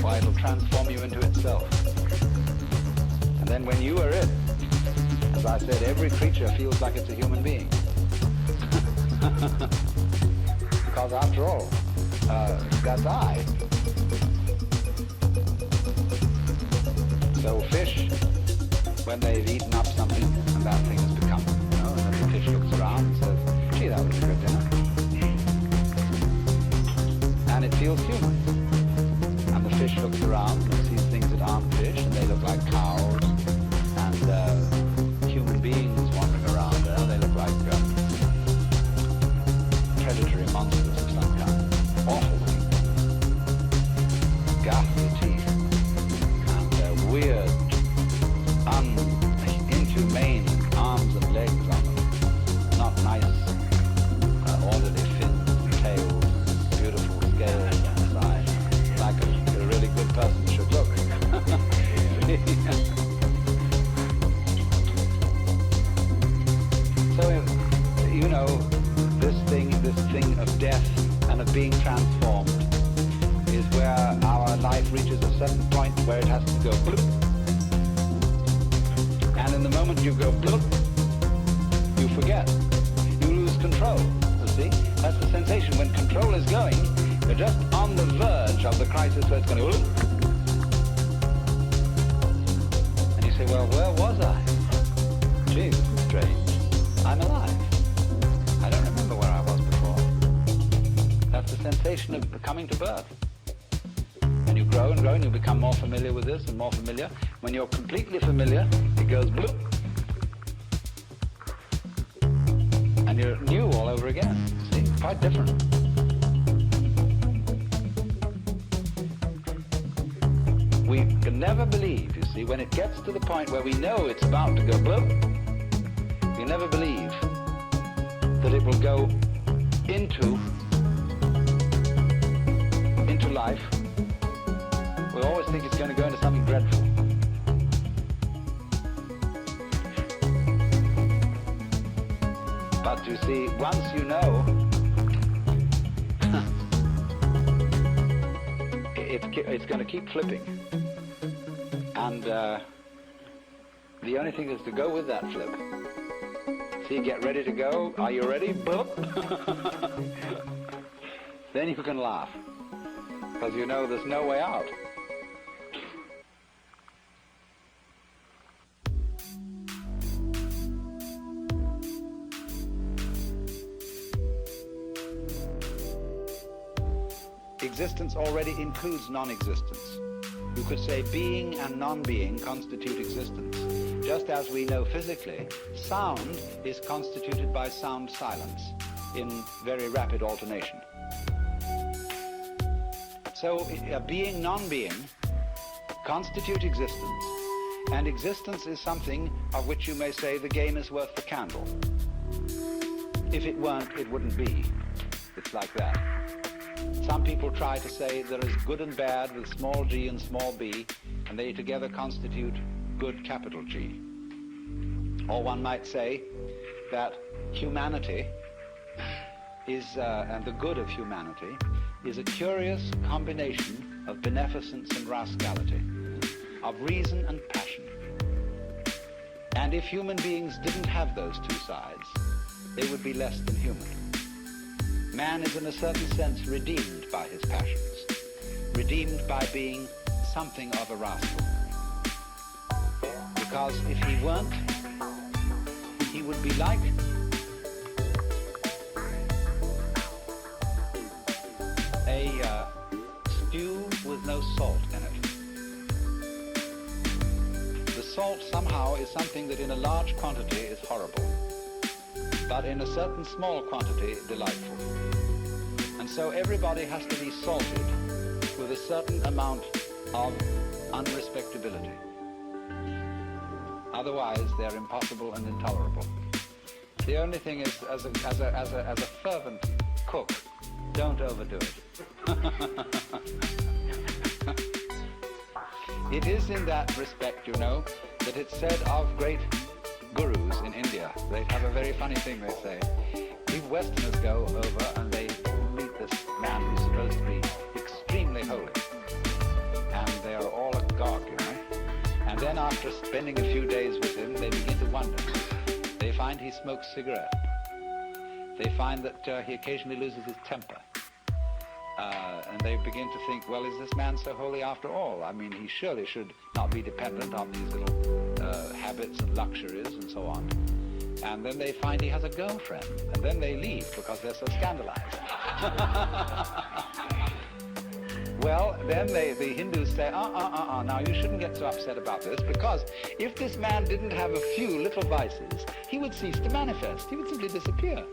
Why, it'll transform you into itself. And then when you are it, as I said, every creature feels like it's a human being. Because after all, that's I. So fish, when they've eaten up something and that thing has become, and then the fish looks around and says, gee, that was a good dinner. And it feels human. And the fish looks around and sees things that aren't fish, and they look like cows, and human beings wandering around there, they look like predatory monsters of some kind. Awful looking. Ghastly teeth, and weird, inhumane arms and legs on them. Not nice, orderly fins and tails, beautiful scales on the side, like a really good person should look. So, you know, this thing of death and of being transformed is where our life reaches a certain point where it has to go bloop. And in the moment you go bloop, you forget. You lose control, you see? That's the sensation. When control is going, you're just on the verge of the crisis where it's going to go bloop. And you say, well, where was I? Gee, this is strange. I'm alive. I don't remember where I was before. That's the sensation of coming to birth. And you grow and grow and you become more familiar with this and more familiar. When you're completely familiar, it goes bloop. And you're new all over again. See, quite different. We can never believe, you see, when it gets to the point where we know it's about to go bloop, we never believe that it will go into life. We always think it's going to go into something dreadful. But you see, once you know, it's going to keep flipping. And the only thing is to go with that flip. See, get ready to go. Are you ready? Boop. Then you can laugh. Because you know there's no way out. Existence already includes non-existence. You could say being and non-being constitute existence. just as we know physically, sound is constituted by sound silence in very rapid alternation. So being, non-being constitute existence, and existence is something of which you may say the game is worth the candle. If it weren't, it wouldn't be. It's like that. Some people try to say there is good and bad with small g and small b, and they together constitute good capital G. Or one might say that humanity is, and the good of humanity, is a curious combination of beneficence and rascality, of reason and passion. And if human beings didn't have those two sides, they would be less than human. Man is in a certain sense redeemed by his passions, redeemed by being something of a rascal. Because if he weren't, he would be like a stew with no salt in it. The salt somehow is something that in a large quantity is horrible, but in a certain small quantity delightful. And so everybody has to be salted with a certain amount of unrespectability. Otherwise, they're impossible and intolerable. The only thing is, as a fervent cook, don't overdo it. It is in that respect, you know, that it's said of great gurus in India. They have a very funny thing they say. We Westerners go over and they meet this man who's supposed to be extremely holy. And they are all agog, you know. And then after spending a few days with him, they begin to wonder. They find he smokes cigarette. They find that he occasionally loses his temper. And they begin to think, well, is this man so holy after all? I mean, he surely should not be dependent on these little habits and luxuries and so on. And then they find he has a girlfriend. And then they leave because they're so scandalized. Well, then the Hindus say, now you shouldn't get so upset about this, because if this man didn't have a few little vices, he would cease to manifest. He would simply disappear.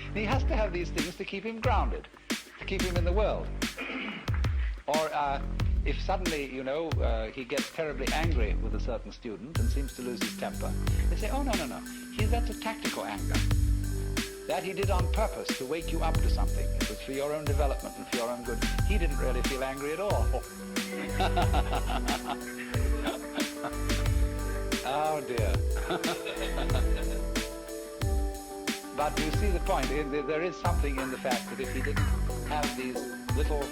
And he has to have these things to keep him grounded, to keep him in the world. Or if suddenly, you know, he gets terribly angry with a certain student and seems to lose his temper, they say, oh, no. That's a tactical anger. That he did on purpose to wake you up to something. It was for your own development and for your own good. He didn't really feel angry at all. Oh dear. But you see the point. There is something in the fact that if he didn't have these little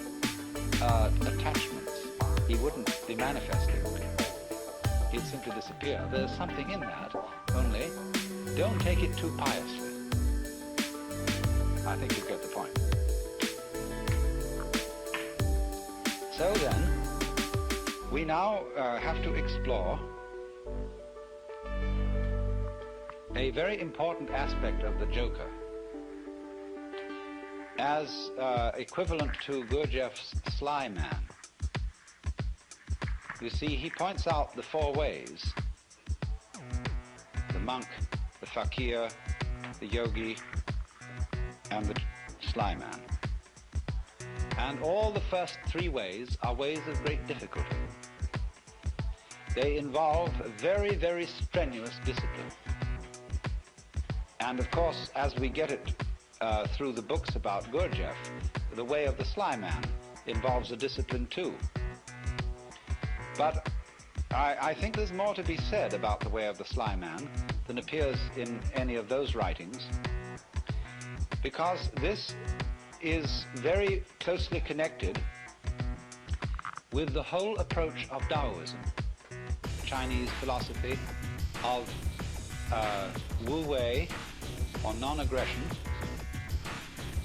attachments, he wouldn't be manifesting. He'd simply disappear. There's something in that, only don't take it too piously. I think you get the point. So then, we now have to explore a very important aspect of the Joker as equivalent to Gurdjieff's Sly Man. You see, he points out the four ways: the monk, the fakir, the yogi, and the Sly Man. And all the first three ways are ways of great difficulty. They involve a very, very strenuous discipline. And of course, as we get it through the books about Gurdjieff, the way of the Sly Man involves a discipline too. But I think there's more to be said about the way of the Sly Man than appears in any of those writings, because this is very closely connected with the whole approach of Taoism, the Chinese philosophy of Wu Wei, or non-aggression,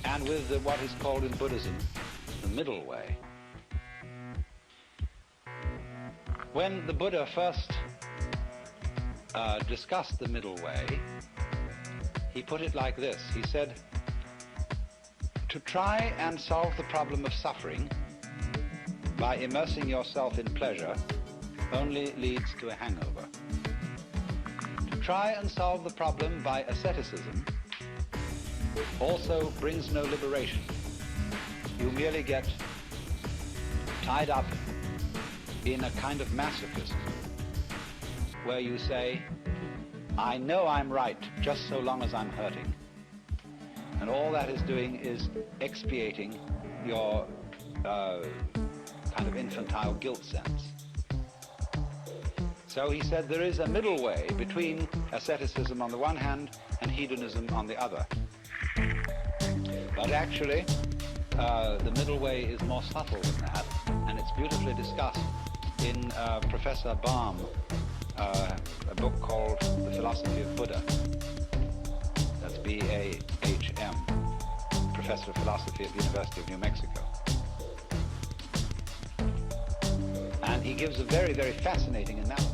and with what is called in Buddhism the middle way. When the Buddha first discussed the middle way, he put it like this. He said, to try and solve the problem of suffering by immersing yourself in pleasure only leads to a hangover. try and solve the problem by asceticism also brings no liberation. You merely get tied up in a kind of masochism where you say, I know I'm right just so long as I'm hurting. And all that is doing is expiating your kind of infantile guilt sense. So he said there is a middle way between asceticism on the one hand and hedonism on the other. But actually, the middle way is more subtle than that, and it's beautifully discussed in Professor Baum, a book called The Philosophy of Buddha. That's B-A-H-M, Professor of Philosophy at the University of New Mexico. And he gives a very, very fascinating analysis